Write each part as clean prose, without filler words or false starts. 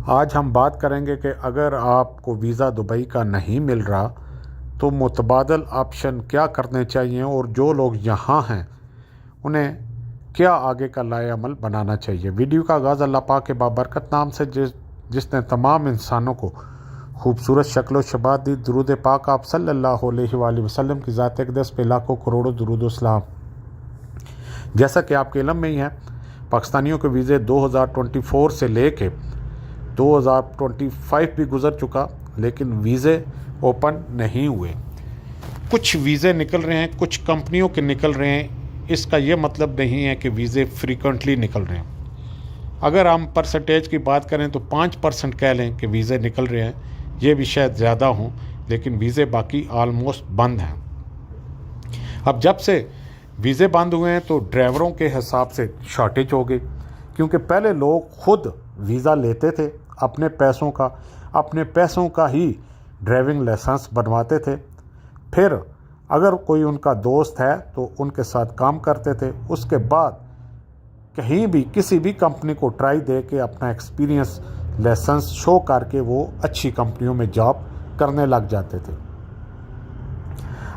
आज हम बात करेंगे कि अगर आपको वीज़ा दुबई का नहीं मिल रहा तो मुतबादल ऑप्शन क्या करने चाहिए और जो लोग यहाँ हैं उन्हें क्या आगे का लाए अमल बनाना चाहिए। वीडियो का आगाज़ अल्लाह पाक के बाबरकत नाम से जिसने तमाम इंसानों को खूबसूरत शक्ल शबात दी। दुरूद पाक आप सल्लल्लाहु अलैहि वसल्लम की ज़ात अक़दस पे लाखों करोड़ों दुरूद व सलाम। जैसा कि आपके इल्म में ही है, पाकिस्तानियों के वीज़े 2024 से लेके 2025 भी गुज़र चुका, लेकिन वीज़े ओपन नहीं हुए। कुछ वीज़े निकल रहे हैं, कुछ कंपनियों के निकल रहे हैं। इसका ये मतलब नहीं है कि वीज़े फ्रीक्वेंटली निकल रहे हैं। अगर हम परसेंटेज की बात करें तो 5% कह लें कि वीज़े निकल रहे हैं, ये भी शायद ज़्यादा हों, लेकिन वीज़े बाकी आलमोस्ट बंद हैं। अब जब से वीज़े बंद हुए हैं तो ड्राइवरों के हिसाब से शॉर्टेज हो गई, क्योंकि पहले लोग खुद वीज़ा लेते थे अपने पैसों का ही ड्राइविंग लाइसेंस बनवाते थे। फिर अगर कोई उनका दोस्त है तो उनके साथ काम करते थे। उसके बाद कहीं भी किसी भी कंपनी को ट्राई दे के अपना एक्सपीरियंस लाइसेंस शो करके वो अच्छी कंपनियों में जॉब करने लग जाते थे।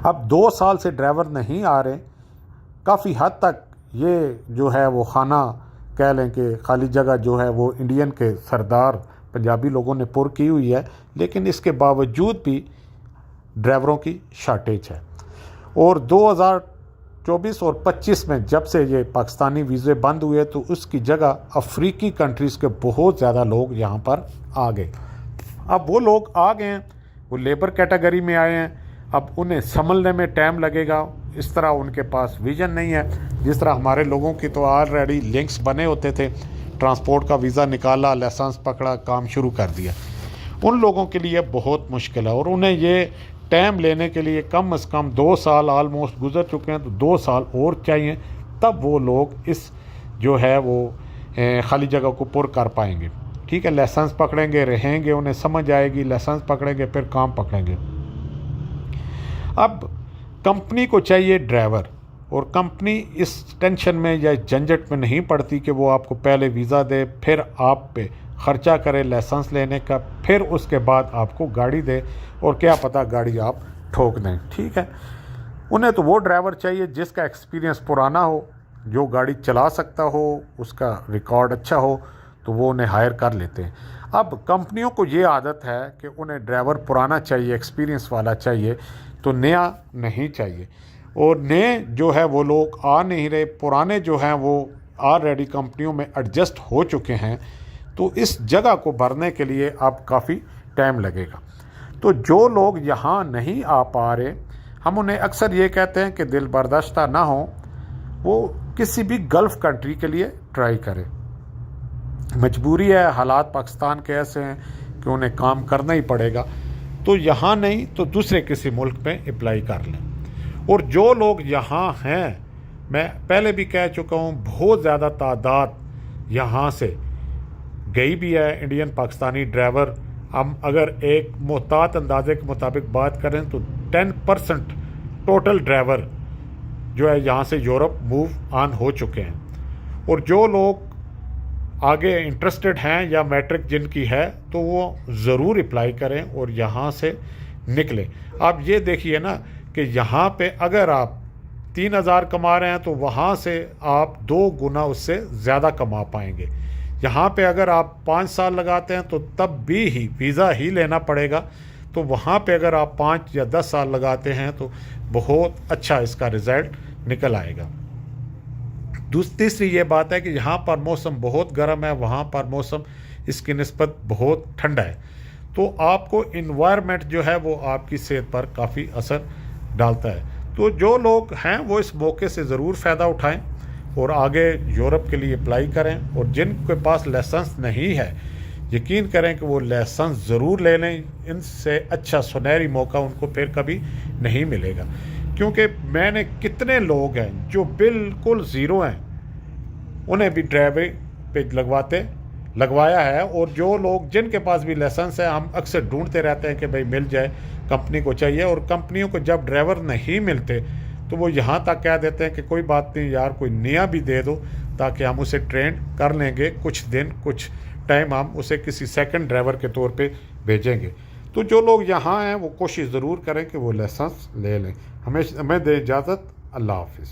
अब 2 साल से ड्राइवर नहीं आ रहे। काफ़ी हद तक ये जो है वो खाना कह लें कि खाली जगह जो है वो इंडियन के सरदार पंजाबी लोगों ने पुर की हुई है, लेकिन इसके बावजूद भी ड्राइवरों की शॉर्टेज है। और 2024 और 25 में जब से ये पाकिस्तानी वीज़े बंद हुए तो उसकी जगह अफ्रीकी कंट्रीज़ के बहुत ज़्यादा लोग यहाँ पर आ गए। अब वो लोग आ गए हैं, वो लेबर कैटेगरी में आए हैं। अब उन्हें संभलने में टाइम लगेगा। इस तरह उनके पास विजन नहीं है। जिस तरह हमारे लोगों की तो ऑलरेडी लिंक्स बने होते थे, ट्रांसपोर्ट का वीज़ा निकाला, लाइसेंस पकड़ा, काम शुरू कर दिया। उन लोगों के लिए बहुत मुश्किल है और उन्हें ये टाइम लेने के लिए कम से कम 2 साल ऑलमोस्ट गुजर चुके हैं, तो 2 साल और चाहिए, तब वो लोग इस जो है वो खाली जगह को पुर कर पाएंगे। ठीक है, लाइसेंस पकड़ेंगे, रहेंगे, उन्हें समझ आएगी, लाइसेंस पकड़ेंगे, फिर काम पकड़ेंगे। अब कंपनी को चाहिए ड्राइवर, और कंपनी इस टेंशन में या झंझट में नहीं पड़ती कि वो आपको पहले वीज़ा दे, फिर आप पे ख़र्चा करे लाइसेंस लेने का, फिर उसके बाद आपको गाड़ी दे और क्या पता गाड़ी आप ठोक दें। ठीक है, उन्हें तो वो ड्राइवर चाहिए जिसका एक्सपीरियंस पुराना हो, जो गाड़ी चला सकता हो, उसका रिकॉर्ड अच्छा हो, तो वो उन्हें हायर कर लेते हैं। अब कंपनियों को ये आदत है कि उन्हें ड्राइवर पुराना चाहिए, एक्सपीरियंस वाला चाहिए, तो नया नहीं चाहिए। और नए जो है वो लोग आ नहीं रहे, पुराने जो हैं वो ऑलरेडी कंपनियों में एडजस्ट हो चुके हैं, तो इस जगह को भरने के लिए अब काफ़ी टाइम लगेगा। तो जो लोग यहाँ नहीं आ पा रहे, हम उन्हें अक्सर ये कहते हैं कि दिल बर्दाश्ता ना हो, वो किसी भी गल्फ़ कंट्री के लिए ट्राई करें। मजबूरी है, हालात पाकिस्तान के ऐसे हैं कि उन्हें काम करना ही पड़ेगा, तो यहाँ नहीं तो दूसरे किसी मुल्क में अप्लाई कर लें। और जो लोग यहाँ हैं, मैं पहले भी कह चुका हूँ, बहुत ज़्यादा तादाद यहाँ से गई भी है इंडियन पाकिस्तानी ड्राइवर। हम अगर एक मोहतात अंदाजे के मुताबिक बात करें तो 10% टोटल ड्राइवर जो है यहाँ से यूरोप मूव ऑन हो चुके हैं। और जो लोग आगे इंटरेस्टेड हैं या मैट्रिक जिनकी है, तो वो ज़रूर अप्लाई करें और यहाँ से निकलें। आप ये देखिए ना कि यहाँ पे अगर आप 3,000 कमा रहे हैं तो वहाँ से आप 2 गुना उससे ज़्यादा कमा पाएंगे। यहाँ पे अगर आप 5 साल लगाते हैं तो तब भी ही वीज़ा ही लेना पड़ेगा, तो वहाँ पे अगर आप 5 या 10 साल लगाते हैं तो बहुत अच्छा इसका रिज़ल्ट निकल आएगा। तीसरी ये बात है कि यहाँ पर मौसम बहुत गर्म है, वहाँ पर मौसम इसकी निस्बत बहुत ठंडा है, तो आपको इन्वायरमेंट जो है वो आपकी सेहत पर काफ़ी असर डालता है। तो जो लोग हैं वो इस मौके से ज़रूर फ़ायदा उठाएं और आगे यूरोप के लिए अप्लाई करें। और जिनके पास लाइसेंस नहीं है, यकीन करें कि वो लाइसेंस ज़रूर ले लें। इनसे अच्छा सुनहरी मौका उनको फिर कभी नहीं मिलेगा, क्योंकि मैंने कितने लोग हैं जो बिल्कुल ज़ीरो हैं, उन्हें भी ड्राइविंग पे लगवाया है। और जो लोग जिनके पास भी लाइसेंस है, हम अक्सर ढूंढते रहते हैं कि भाई मिल जाए, कंपनी को चाहिए। और कंपनियों को जब ड्राइवर नहीं मिलते तो वो यहाँ तक कह देते हैं कि कोई बात नहीं यार, कोई नया भी दे दो ताकि हम उसे ट्रेन कर लेंगे कुछ दिन कुछ टाइम हम उसे किसी सेकंड ड्राइवर के तौर पे भेजेंगे। तो जो लोग यहाँ हैं वो कोशिश ज़रूर करें कि वो लाइसेंस ले लें। हमें दें इजाज़त। अल्लाह हाफिज़।